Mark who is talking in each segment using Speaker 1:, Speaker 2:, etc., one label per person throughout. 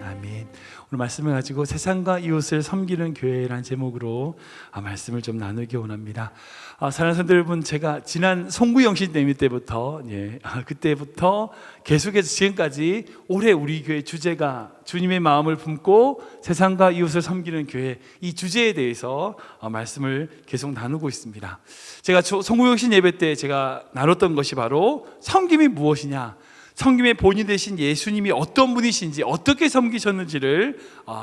Speaker 1: 아멘. 오늘 말씀을 가지고 세상과 이웃을 섬기는 교회라는 제목으로 말씀을 좀 나누기 원합니다. 사랑하는 성도 여러분, 제가 지난 송구영신 대미 때부터 그때부터 계속해서 지금까지 올해 우리 교회 주제가 주님의 마음을 품고 세상과 이웃을 섬기는 교회, 이 주제에 대해서 말씀을 계속 나누고 있습니다. 제가 송구영신 예배 때 제가 나눴던 것이 바로 섬김이 무엇이냐, 섬김의 본인 되신 예수님이 어떤 분이신지, 어떻게 섬기셨는지를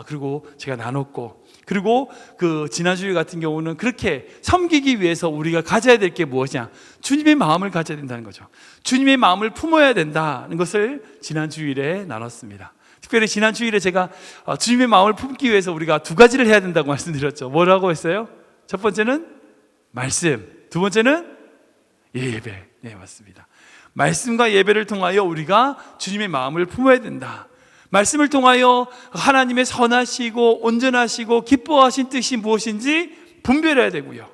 Speaker 1: 그리고 제가 나눴고, 그리고 그 지난주일 같은 경우는 그렇게 섬기기 위해서 우리가 가져야 될 게 무엇이냐, 주님의 마음을 가져야 된다는 거죠. 주님의 마음을 품어야 된다는 것을 지난주일에 나눴습니다. 특별히 지난주일에 제가 주님의 마음을 품기 위해서 우리가 두 가지를 해야 된다고 말씀드렸죠. 뭐라고 했어요? 첫 번째는 말씀, 두 번째는 예배. 네, 맞습니다. 말씀과 예배를 통하여 우리가 주님의 마음을 품어야 된다. 말씀을 통하여 하나님의 선하시고 온전하시고 기뻐하신 뜻이 무엇인지 분별해야 되고요.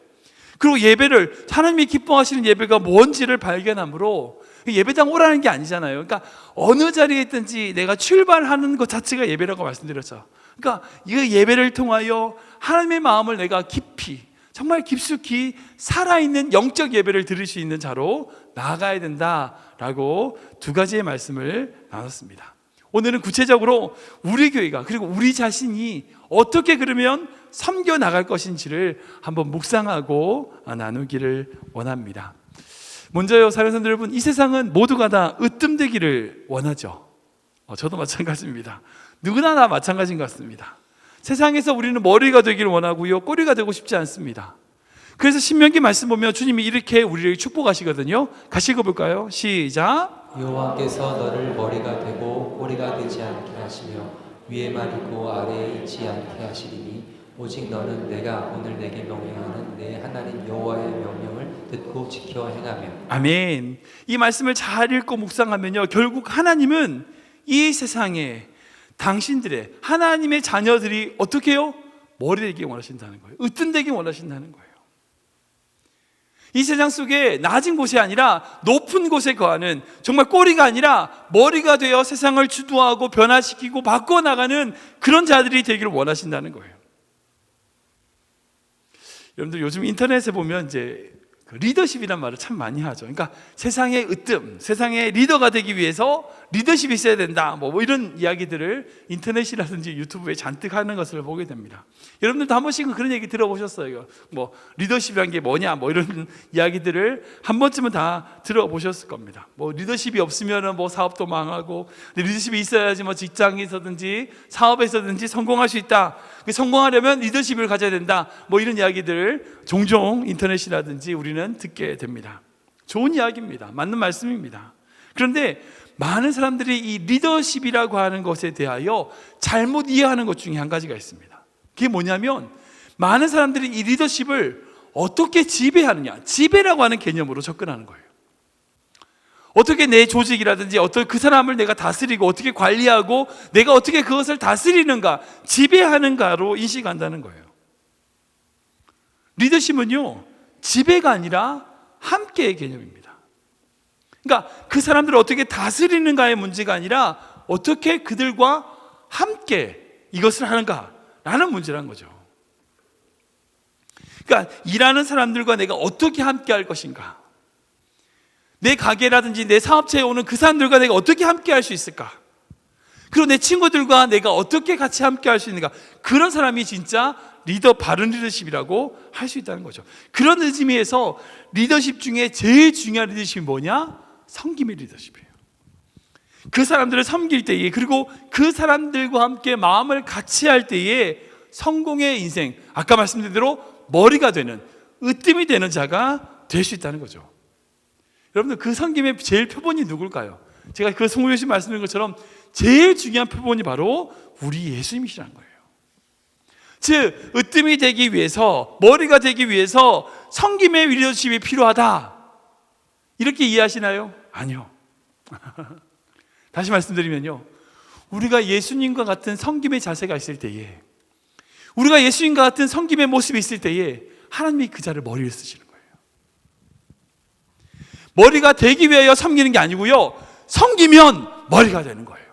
Speaker 1: 그리고 예배를, 하나님이 기뻐하시는 예배가 뭔지를 발견함으로, 예배당 오라는 게 아니잖아요. 그러니까 어느 자리에 있든지 내가 출발하는 것 자체가 예배라고 말씀드렸죠. 그러니까 이 예배를 통하여 하나님의 마음을 내가 깊이, 정말 깊숙이 살아있는 영적 예배를 드릴 수 있는 자로 나아가야 된다라고 두 가지의 말씀을 나눴습니다. 오늘은 구체적으로 우리 교회가, 그리고 우리 자신이 어떻게 그러면 섬겨 나갈 것인지를 한번 묵상하고 나누기를 원합니다. 먼저요, 사랑하는 성도 여러분, 이 세상은 모두가 다 으뜸되기를 원하죠. 저도 마찬가지입니다. 누구나 다 마찬가지인 것 같습니다. 세상에서 우리는 머리가 되기를 원하고요, 꼬리가 되고 싶지 않습니다. 그래서 신명기 말씀 보면 주님이 이렇게 우리를 축복하시거든요. 같이 읽어볼까요? 시작.
Speaker 2: 여호와께서 너를 머리가 되고 꼬리가 되지 않게 하시며 위에만 있고 아래에 있지 않게 하시리니 오직 너는 내가 오늘 내게 명령하는 내 하나님 여호와의 명령을 듣고 지켜 행하며. 아멘.
Speaker 1: 이 말씀을 잘 읽고 묵상하면요, 결국 하나님은 이 세상에 당신들의, 하나님의 자녀들이 어떻게 해요? 머리 되기 원하신다는 거예요. 으뜸되기 원하신다는 거예요. 이 세상 속에 낮은 곳이 아니라 높은 곳에 거하는, 정말 꼬리가 아니라 머리가 되어 세상을 주도하고 변화시키고 바꿔나가는 그런 자들이 되기를 원하신다는 거예요. 여러분들 요즘 인터넷에 보면 이제 리더십이란 말을 참 많이 하죠. 그러니까 세상의 으뜸, 세상의 리더가 되기 위해서 리더십이 있어야 된다, 뭐 이런 이야기들을 인터넷이라든지 유튜브에 잔뜩 하는 것을 보게 됩니다. 여러분들도 한 번씩은 그런 얘기 들어보셨어요. 뭐 리더십이란 게 뭐냐, 뭐 이런 이야기들을 한 번쯤은 다 들어보셨을 겁니다. 뭐 리더십이 없으면은 뭐 사업도 망하고, 리더십이 있어야지 뭐 직장에서든지 사업에서든지 성공할 수 있다. 성공하려면 리더십을 가져야 된다, 뭐 이런 이야기들을 종종 인터넷이라든지 우리는 듣게 됩니다. 좋은 이야기입니다. 맞는 말씀입니다. 그런데 많은 사람들이 이 리더십이라고 하는 것에 대하여 잘못 이해하는 것 중에 한 가지가 있습니다. 그게 뭐냐면, 많은 사람들이 이 리더십을 어떻게 지배하느냐, 지배라고 하는 개념으로 접근하는 거예요. 어떻게 내 조직이라든지 어떤 그 사람을 내가 다스리고 어떻게 관리하고 내가 어떻게 그것을 다스리는가, 지배하는가로 인식한다는 거예요. 리더십은요, 지배가 아니라 함께의 개념입니다. 그러니까 그 사람들을 어떻게 다스리는가의 문제가 아니라 어떻게 그들과 함께 이것을 하는가라는 문제란 거죠. 그러니까 일하는 사람들과 내가 어떻게 함께 할 것인가, 내 가게라든지 내 사업체에 오는 그 사람들과 내가 어떻게 함께 할 수 있을까, 그리고 내 친구들과 내가 어떻게 같이 함께 할 수 있는가, 그런 사람이 진짜 바른 리더십이라고 할 수 있다는 거죠. 그런 의미에서 리더십 중에 제일 중요한 리더십이 뭐냐? 섬김의 리더십이에요. 그 사람들을 섬길 때에, 그리고 그 사람들과 함께 마음을 같이 할 때에 성공의 인생, 아까 말씀드린 대로 머리가 되는, 으뜸이 되는 자가 될 수 있다는 거죠. 여러분들, 그 섬김의 제일 표본이 누굴까요? 제가 그 송구영신 말씀드린 것처럼 제일 중요한 표본이 바로 우리 예수님이시라는 거예요. 즉, 으뜸이 되기 위해서, 머리가 되기 위해서 섬김의 리더십이 필요하다, 이렇게 이해하시나요? 아니요. 다시 말씀드리면요, 우리가 예수님과 같은 섬김의 자세가 있을 때에, 우리가 예수님과 같은 섬김의 모습이 있을 때에 하나님이 그 자를 머리를 쓰시는 거예요. 머리가 되기 위하여 섬기는 게 아니고요, 섬기면 머리가 되는 거예요.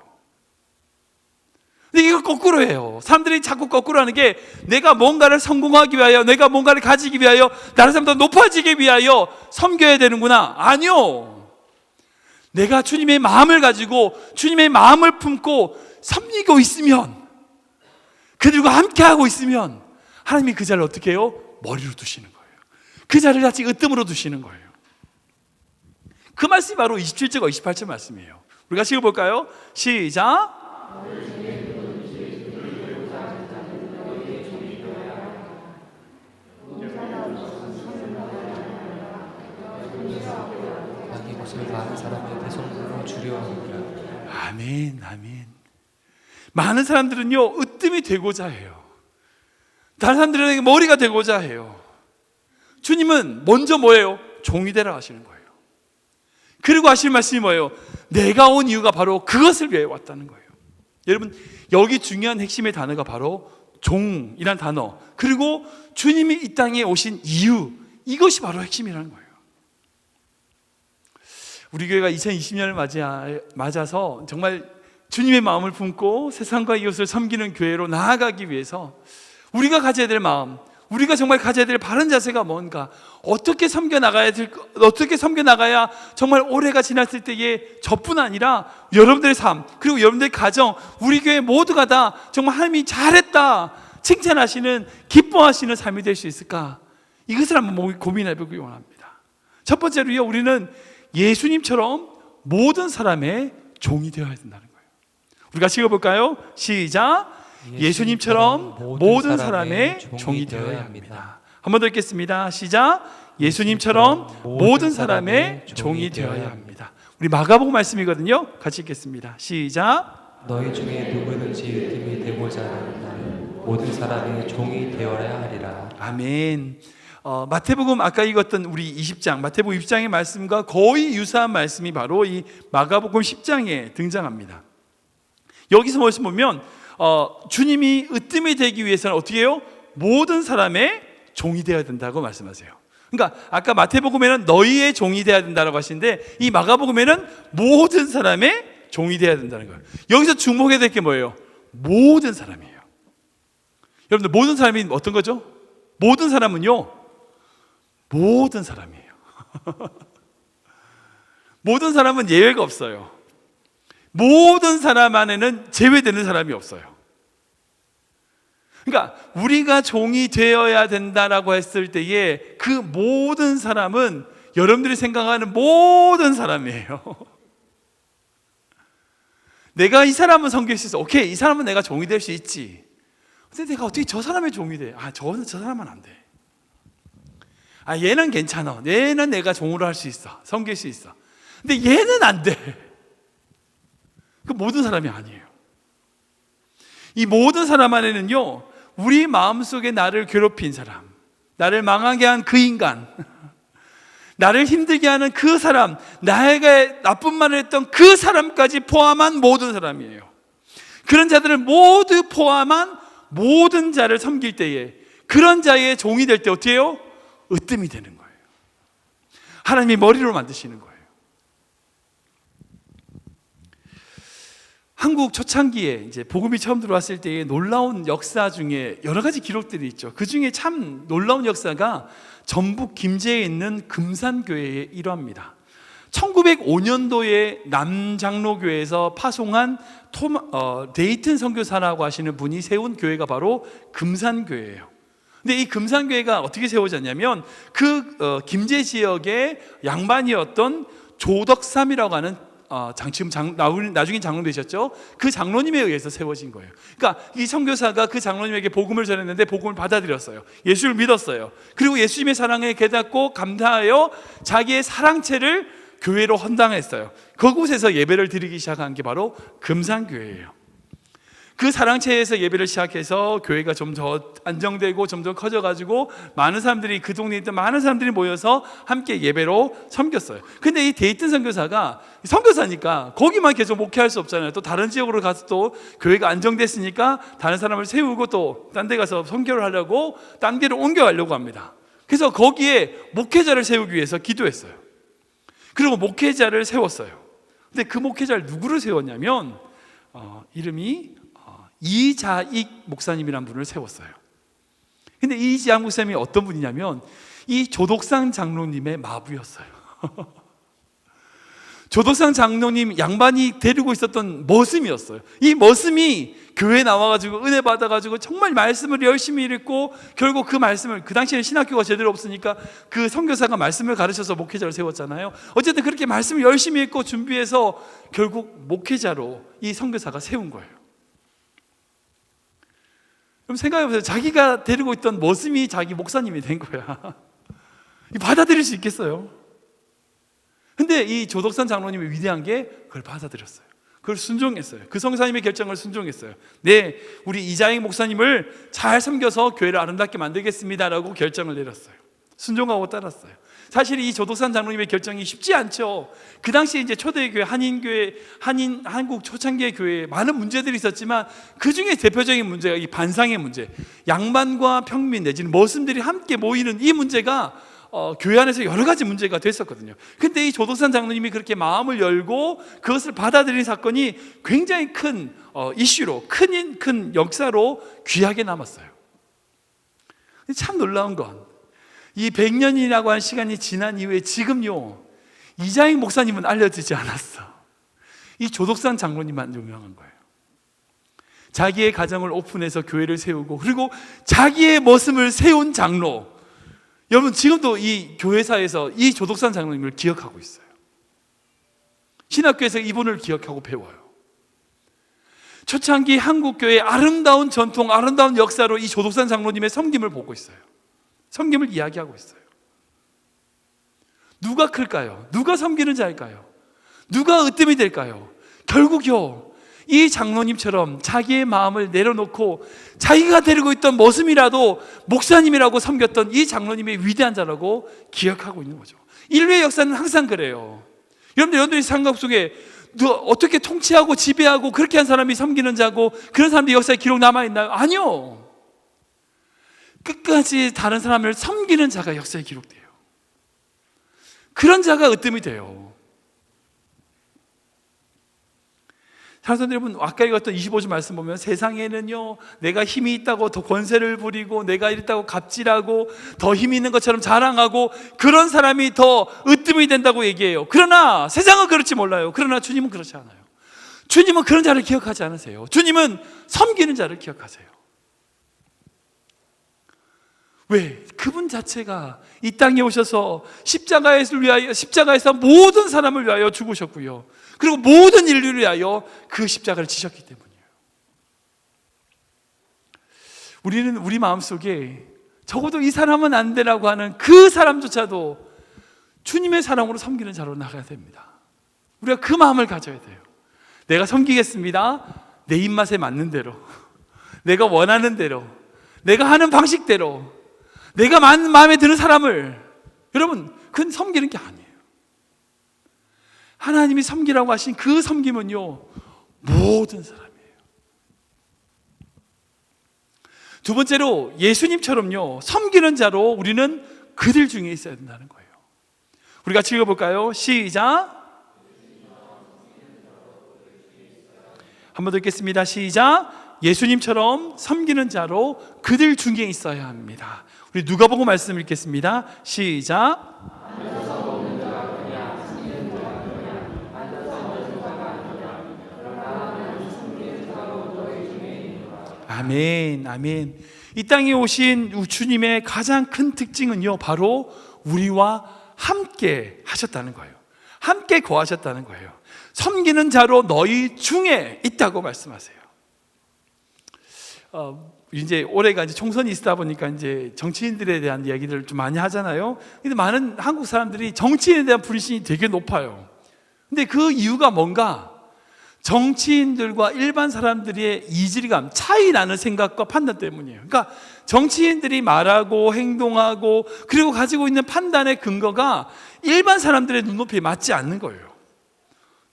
Speaker 1: 근데 이거 거꾸로 해요. 사람들이 자꾸 거꾸로 하는 게 내가 뭔가를 성공하기 위하여, 내가 뭔가를 가지기 위하여, 다른 사람보다 높아지기 위하여 섬겨야 되는구나. 아니요. 내가 주님의 마음을 가지고 주님의 마음을 품고 섬기고 있으면, 그들과 함께하고 있으면 하나님이 그 자를 어떻게 해요? 머리로 두시는 거예요. 그 자를 같이 으뜸으로 두시는 거예요. 그 말씀이 바로 27절과 28절 말씀이에요. 우리가 같이 읽어볼까요? 시작.
Speaker 2: 자기 것을 많은 사람의 대성물로 주려 하느니라.
Speaker 1: 아멘, 아멘. 많은 사람들은요, 으뜸이 되고자 해요. 다른 사람들에게 머리가 되고자 해요. 주님은 먼저 뭐예요? 종이 되라 하시는 거예요. 그리고 하실 말씀이 뭐예요? 내가 온 이유가 바로 그것을 위해 왔다는 거예요. 여러분, 여기 중요한 핵심의 단어가 바로 종이란 단어, 그리고 주님이 이 땅에 오신 이유, 이것이 바로 핵심이라는 거예요. 우리 교회가 2020년을 맞아서 정말 주님의 마음을 품고 세상과 이웃을 섬기는 교회로 나아가기 위해서 우리가 가져야 될 마음, 우리가 정말 가져야 될 바른 자세가 뭔가, 어떻게 섬겨 나가야 정말 올해가 지났을 때에 저뿐 아니라 여러분들의 삶, 그리고 여러분들의 가정, 우리 교회 모두가 다 정말 하나님이 잘했다 칭찬하시는, 기뻐하시는 삶이 될 수 있을까? 이것을 한번 고민해 보기 원합니다. 첫 번째로요, 우리는 예수님처럼 모든 사람의 종이 되어야 된다는 거예요. 우리가 같이 읽어볼까요? 시작. 예수님처럼 모든 사람의 종이 되어야 합니다. 한 번 더 읽겠습니다. 시작. 예수님처럼 모든 사람의 종이 되어야 합니다. 우리 마가복음 말씀이거든요. 같이 읽겠습니다. 시작.
Speaker 2: 너희 중에 누구든지 으뜸이 되고자 하는 나는 모든 사람의 종이 되어야 하리라.
Speaker 1: 아멘. 마태복음 아까 읽었던 우리 20장, 마태복음 20장의 말씀과 거의 유사한 말씀이 바로 이 마가복음 10장에 등장합니다. 여기서 무엇을 보면 주님이 으뜸이 되기 위해서는 어떻게 해요? 모든 사람의 종이 되어야 된다고 말씀하세요. 그러니까 아까 마태복음에는 너희의 종이 되어야 된다고 하시는데, 이 마가복음에는 모든 사람의 종이 되어야 된다는 거예요. 여기서 주목해야 될 게 뭐예요? 모든 사람이에요. 여러분들, 모든 사람이 어떤 거죠? 모든 사람은요, 모든 사람이에요. 모든 사람은 예외가 없어요. 모든 사람 안에는 제외되는 사람이 없어요. 그러니까 우리가 종이 되어야 된다라고 했을 때에 그 모든 사람은 여러분들이 생각하는 모든 사람이에요. 내가 이 사람은 섬길 수 있어. 오케이, 이 사람은 내가 종이 될 수 있지. 근데 내가 어떻게 저 사람의 종이 돼? 저 사람은 안 돼. 얘는 괜찮아. 얘는 내가 종으로 할 수 있어. 섬길 수 있어. 근데 얘는 안 돼. 그 모든 사람이 아니에요. 이 모든 사람 안에는요, 우리 마음속에 나를 괴롭힌 사람, 나를 망하게 한 그 인간, 나를 힘들게 하는 그 사람, 나에게 나쁜 말을 했던 그 사람까지 포함한 모든 사람이에요. 그런 자들을 모두 포함한 모든 자를 섬길 때에, 그런 자의 종이 될 때 어떻게 해요? 으뜸이 되는 거예요. 하나님이 머리로 만드시는 거예요. 한국 초창기에 이제 복음이 처음 들어왔을 때의 놀라운 역사 중에 여러 가지 기록들이 있죠. 그 중에 참 놀라운 역사가 전북 김제에 있는 금산교회의 일화입니다. 1905년도에 남장로교회에서 파송한 데이튼 선교사라고 하시는 분이 세운 교회가 바로 금산교회예요. 근데 이 금산교회가 어떻게 세워졌냐면 김제 지역의 양반이었던 조덕삼이라고 하는 지금 나중에 장로 되셨죠? 그 장로님에 의해서 세워진 거예요. 그러니까 이 선교사가 그 장로님에게 복음을 전했는데 복음을 받아들였어요. 예수를 믿었어요. 그리고 예수님의 사랑에 깨닫고 감사하여 자기의 사랑채를 교회로 헌당했어요. 그곳에서 예배를 드리기 시작한 게 바로 금산교회예요. 그 사랑채에서 예배를 시작해서 교회가 좀 더 안정되고 점점 커져가지고 많은 사람들이, 그 동네에 있던 많은 사람들이 모여서 함께 예배로 섬겼어요. 근데 이 데이튼 선교사가 선교사니까 거기만 계속 목회할 수 없잖아요. 또 다른 지역으로 가서 또 교회가 안정됐으니까 다른 사람을 세우고 또 딴 데 가서 선교를 하려고 딴 데로 옮겨가려고 합니다. 그래서 거기에 목회자를 세우기 위해서 기도했어요. 그리고 목회자를 세웠어요. 근데 그 목회자를 누구를 세웠냐면 이름이 이자익 목사님이라는 분을 세웠어요. 근데 이자익 목사님이 어떤 분이냐면 이 조독상 장로님의 마부였어요. 조독상 장로님 양반이 데리고 있었던 머슴이었어요. 이 머슴이 교회에 나와가지고 은혜 받아가지고 정말 말씀을 열심히 읽고, 결국 그 말씀을, 그 당시에는 신학교가 제대로 없으니까 그 선교사가 말씀을 가르쳐서 목회자를 세웠잖아요. 어쨌든 그렇게 말씀을 열심히 읽고 준비해서 결국 목회자로 이 선교사가 세운 거예요. 그럼 생각해보세요. 자기가 데리고 있던 머슴이 자기 목사님이 된 거야. 받아들일 수 있겠어요? 근데 이 조덕산 장로님이 위대한 게 그걸 받아들였어요. 그걸 순종했어요. 그 성사님의 결정을 순종했어요. 네, 우리 이자익 목사님을 잘 섬겨서 교회를 아름답게 만들겠습니다라고 결정을 내렸어요. 순종하고 따랐어요. 사실 이 조덕산 장로님의 결정이 쉽지 않죠. 그 당시에 이제 초대교회, 한인교회, 한국 초창기의 교회에 많은 문제들이 있었지만 그 중에 대표적인 문제가 이 반상의 문제, 양반과 평민 내지는 머슴들이 함께 모이는 이 문제가 교회 안에서 여러 가지 문제가 됐었거든요. 근데 이 조덕산 장로님이 그렇게 마음을 열고 그것을 받아들인 사건이 굉장히 큰 이슈로, 큰 역사로 귀하게 남았어요. 참 놀라운 건 이 100년이라고 한 시간이 지난 이후에 지금요, 이자익 목사님은 알려지지 않았어. 이 조덕산 장로님만 유명한 거예요. 자기의 가정을 오픈해서 교회를 세우고, 그리고 자기의 모습을 세운 장로. 여러분, 지금도 이 교회사에서 이 조덕산 장로님을 기억하고 있어요. 신학교에서 이분을 기억하고 배워요. 초창기 한국교회의 아름다운 전통, 아름다운 역사로 이 조덕산 장로님의 섬김을 보고 있어요. 섬김을 이야기하고 있어요. 누가 클까요? 누가 섬기는 자일까요? 누가 으뜸이 될까요? 결국요, 이 장로님처럼 자기의 마음을 내려놓고 자기가 데리고 있던 머슴이라도 목사님이라고 섬겼던 이 장로님의 위대한 자라고 기억하고 있는 거죠. 인류의 역사는 항상 그래요. 여러분들이 생각 속에 어떻게 통치하고 지배하고 그렇게 한 사람이 섬기는 자고 그런 사람들이 역사에 기록 남아있나요? 아니요. 끝까지 다른 사람을 섬기는 자가 역사에 기록돼요. 그런 자가 으뜸이 돼요. 사랑하는 여러분, 아까 읽었던 25절 말씀 보면 세상에는요, 내가 힘이 있다고 더 권세를 부리고 내가 이랬다고 갑질하고 더 힘이 있는 것처럼 자랑하고 그런 사람이 더 으뜸이 된다고 얘기해요. 그러나 세상은 그렇지 몰라요. 그러나 주님은 그렇지 않아요. 주님은 그런 자를 기억하지 않으세요. 주님은 섬기는 자를 기억하세요. 왜? 그분 자체가 이 땅에 오셔서 십자가에서 모든 사람을 위하여 죽으셨고요, 그리고 모든 인류를 위하여 그 십자가를 지셨기 때문이에요. 우리는 우리 마음속에 적어도 이 사람은 안 되라고 하는 그 사람조차도 주님의 사랑으로 섬기는 자로 나가야 됩니다. 우리가 그 마음을 가져야 돼요. 내가 섬기겠습니다. 내 입맛에 맞는 대로, 내가 원하는 대로, 내가 하는 방식대로, 내가 마음에 드는 사람을. 여러분, 그건 섬기는 게 아니에요. 하나님이 섬기라고 하신 그 섬김은요, 모든 사람이에요. 두 번째로, 예수님처럼요, 섬기는 자로 우리는 그들 중에 있어야 된다는 거예요. 우리 같이 읽어볼까요? 시작. 한 번 더 읽겠습니다. 시작. 예수님처럼 섬기는 자로 그들 중에 있어야 합니다. 우리 누가복음 말씀 읽겠습니다. 시작. 아멘, 아멘. 이 땅에 오신 주님의 가장 큰 특징은요, 바로 우리와 함께 하셨다는 거예요. 함께 거하셨다는 거예요. 섬기는 자로 너희 중에 있다고 말씀하세요. 이제 올해가 이제 총선이 있다 보니까 이제 정치인들에 대한 이야기들을 좀 많이 하잖아요. 근데 많은 한국 사람들이 정치인에 대한 불신이 되게 높아요. 근데 그 이유가 뭔가? 정치인들과 일반 사람들의 이질감, 차이 나는 생각과 판단 때문이에요. 그러니까 정치인들이 말하고 행동하고 그리고 가지고 있는 판단의 근거가 일반 사람들의 눈높이에 맞지 않는 거예요.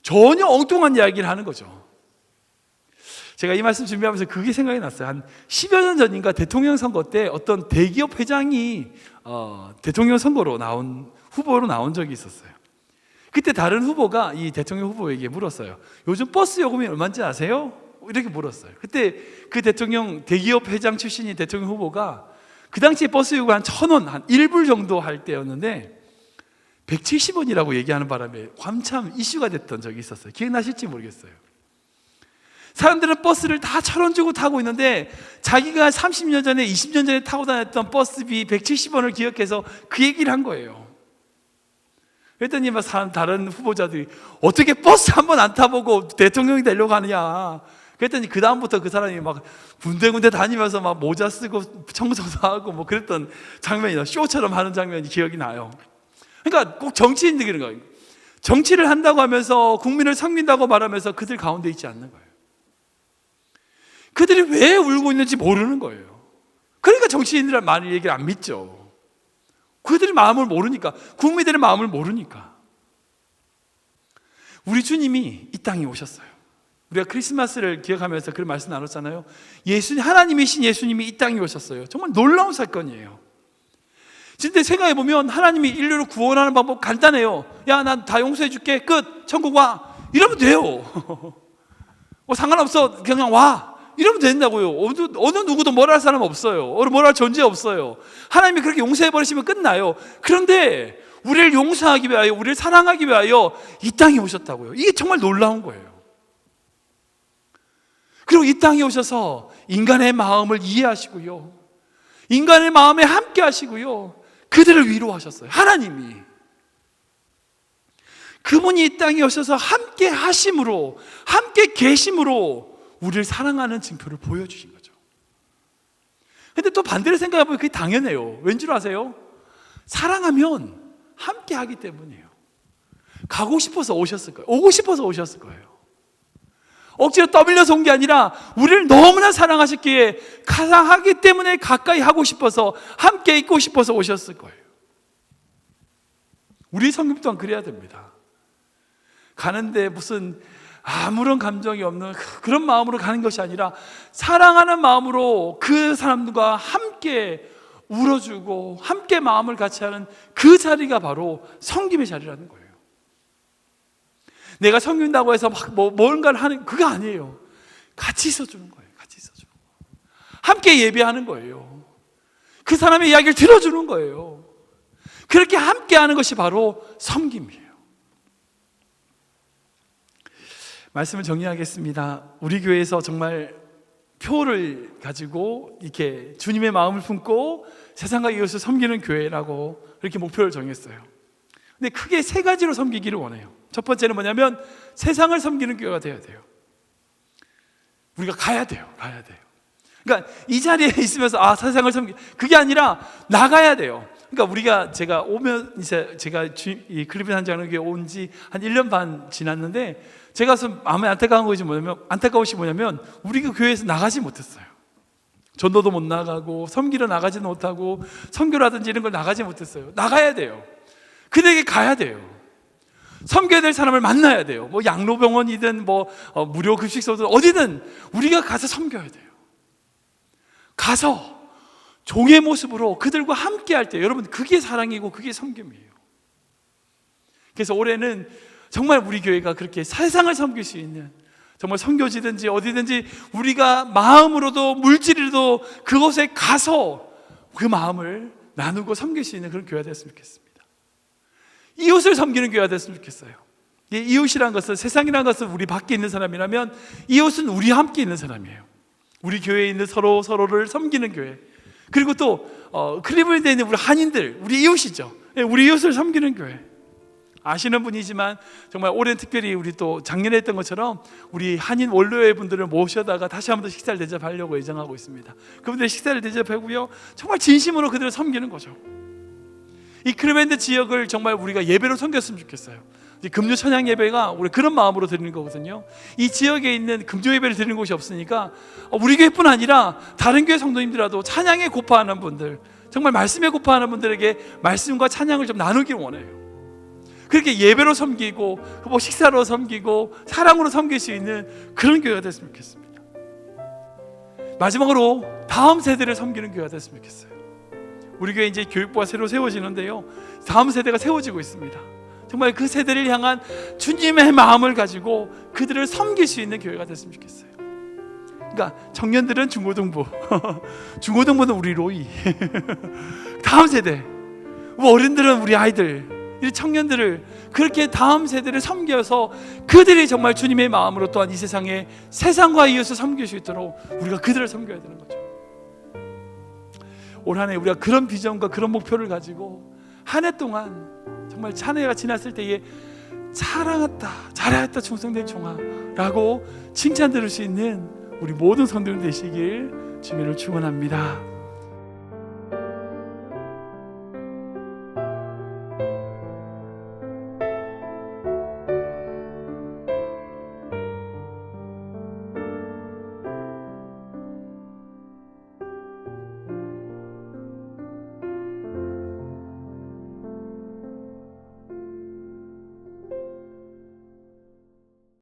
Speaker 1: 전혀 엉뚱한 이야기를 하는 거죠. 제가 이 말씀 준비하면서 그게 생각이 났어요. 한 10여 년 전인가 대통령 선거 때 어떤 대기업 회장이 대통령 선거로 후보로 나온 적이 있었어요. 그때 다른 후보가 이 대통령 후보에게 물었어요. 요즘 버스 요금이 얼마인지 아세요? 이렇게 물었어요. 그때 그 대통령 대기업 회장 출신인 대통령 후보가 그 당시에 버스 요금 한 1,000원, 한 1불 정도 할 때였는데 170원이라고 얘기하는 바람에 한참 이슈가 됐던 적이 있었어요. 기억나실지 모르겠어요. 사람들은 버스를 다 1,000원 주고 타고 있는데 자기가 30년 전에 20년 전에 타고 다녔던 버스비 170원을 기억해서 그 얘기를 한 거예요. 그랬더니 막 다른 후보자들이 어떻게 버스 한 번 안 타보고 대통령이 되려고 하느냐. 그랬더니 그 다음부터 그 사람이 막 군데군데 다니면서 막 모자 쓰고 청소도 하고 뭐 그랬던 장면이 쇼처럼 하는 장면이 기억이 나요. 그러니까 꼭 정치인들이 그런 거예요. 정치를 한다고 하면서 국민을 섬긴다고 말하면서 그들 가운데 있지 않는 거예요. 그들이 왜 울고 있는지 모르는 거예요. 그러니까 정치인들은 많은 얘기를 안 믿죠. 그들의 마음을 모르니까, 국민들의 마음을 모르니까. 우리 주님이 이 땅에 오셨어요. 우리가 크리스마스를 기억하면서 그런 말씀 나눴잖아요. 하나님이신 예수님이 이 땅에 오셨어요. 정말 놀라운 사건이에요. 근데 생각해보면 하나님이 인류를 구원하는 방법 간단해요. 야, 난 다 용서해 줄게. 끝. 천국 와. 이러면 돼요. 상관없어. 그냥 와. 이러면 된다고요. 어느 누구도 뭘 할 사람 없어요. 뭘 할 존재 없어요. 하나님이 그렇게 용서해 버리시면 끝나요. 그런데 우리를 용서하기 위하여, 우리를 사랑하기 위하여 이 땅에 오셨다고요. 이게 정말 놀라운 거예요. 그리고 이 땅에 오셔서 인간의 마음을 이해하시고요, 인간의 마음에 함께 하시고요, 그들을 위로하셨어요. 하나님이 그분이 이 땅에 오셔서 함께 하심으로, 함께 계심으로 우리를 사랑하는 증표를 보여주신 거죠. 근데 또 반대로 생각해보면 그게 당연해요. 왠 줄 아세요? 사랑하면 함께 하기 때문이에요. 가고 싶어서 오셨을 거예요. 오고 싶어서 오셨을 거예요. 억지로 떠밀려서 온 게 아니라 우리를 너무나 사랑하셨기에 하기 때문에 가까이 하고 싶어서, 함께 있고 싶어서 오셨을 거예요. 우리 성경 또한 그래야 됩니다. 가는데 무슨 아무런 감정이 없는 그런 마음으로 가는 것이 아니라 사랑하는 마음으로 그 사람들과 함께 울어주고 함께 마음을 같이 하는 그 자리가 바로 섬김의 자리라는 거예요. 내가 섬긴다고 해서 막 뭔가를 하는 그거 아니에요. 같이 있어주는 거예요. 같이 있어주는 거예요. 함께 예배하는 거예요. 그 사람의 이야기를 들어주는 거예요. 그렇게 함께 하는 것이 바로 섬김이에요. 말씀을 정리하겠습니다. 우리 교회에서 정말 표를 가지고 이렇게 주님의 마음을 품고 세상과 이웃을 섬기는 교회라고 이렇게 목표를 정했어요. 근데 크게 세 가지로 섬기기를 원해요. 첫 번째는 뭐냐면 세상을 섬기는 교회가 되어야 돼요. 우리가 가야 돼요. 그러니까 이 자리에 있으면서 세상을 그게 아니라 나가야 돼요. 그러니까 제가 오면 이제 제가 이 클리브랜드 한장로교회 온 지 한 1년 반 지났는데 제가 마음에 안타까운 것이 뭐냐면 우리 그 교회에서 나가지 못했어요. 전도도 못 나가고 섬기러 나가지도 못하고 선교라든지 이런 걸 나가지 못했어요. 나가야 돼요. 그들에게 가야 돼요. 섬겨야 될 사람을 만나야 돼요. 뭐 양로병원이든 무료 급식소든 어디든 우리가 가서 섬겨야 돼요. 가서 종의 모습으로 그들과 함께 할 때 여러분 그게 사랑이고 그게 섬김이에요. 그래서 올해는 정말 우리 교회가 그렇게 세상을 섬길 수 있는, 정말 선교지든지 어디든지 우리가 마음으로도 물질로도 그곳에 가서 그 마음을 나누고 섬길 수 있는 그런 교회가 됐으면 좋겠습니다. 이웃을 섬기는 교회가 됐으면 좋겠어요. 이웃이란 것은, 세상이란 것은 우리 밖에 있는 사람이라면 이웃은 우리 함께 있는 사람이에요. 우리 교회에 있는 서로를 섬기는 교회. 그리고 또 클리브랜드에 있는 우리 한인들, 우리 이웃이죠. 우리 이웃을 섬기는 교회. 아시는 분이지만 정말 올해는 특별히 우리 또 작년에 했던 것처럼 우리 한인 원로회 분들을 모셔다가 다시 한번 더 식사를 대접하려고 예정하고 있습니다. 그분들의 식사를 대접하고요, 정말 진심으로 그들을 섬기는 거죠. 이 클리브랜드 지역을 정말 우리가 예배로 섬겼으면 좋겠어요. 금요 찬양 예배가 우리 그런 마음으로 드리는 거거든요. 이 지역에 있는 금요 예배를 드리는 곳이 없으니까 우리 교회뿐 아니라 다른 교회 성도님들라도 찬양에 고파하는 분들, 정말 말씀에 고파하는 분들에게 말씀과 찬양을 좀 나누길 원해요. 그렇게 예배로 섬기고 식사로 섬기고 사랑으로 섬길 수 있는 그런 교회가 됐으면 좋겠습니다. 마지막으로 다음 세대를 섬기는 교회가 됐으면 좋겠어요. 우리 교회 이제 교육부가 새로 세워지는데요, 다음 세대가 세워지고 있습니다. 정말 그 세대를 향한 주님의 마음을 가지고 그들을 섬길 수 있는 교회가 됐으면 좋겠어요. 그러니까 청년들은 중고등부, 중고등부는 우리 로이, 다음 세대, 어른들은 우리 아이들, 이 청년들을 그렇게 다음 세대를 섬겨서 그들이 정말 주님의 마음으로 또한 이 세상에 세상과 이웃을 섬길 수 있도록 우리가 그들을 섬겨야 되는 거죠. 올 한 해 우리가 그런 비전과 그런 목표를 가지고 한 해 동안 정말 한 해가 지났을 때에 사랑했다, 잘했다, 충성된 종아라고 칭찬 들을 수 있는 우리 모든 성도들 되시길 주님을 축원합니다.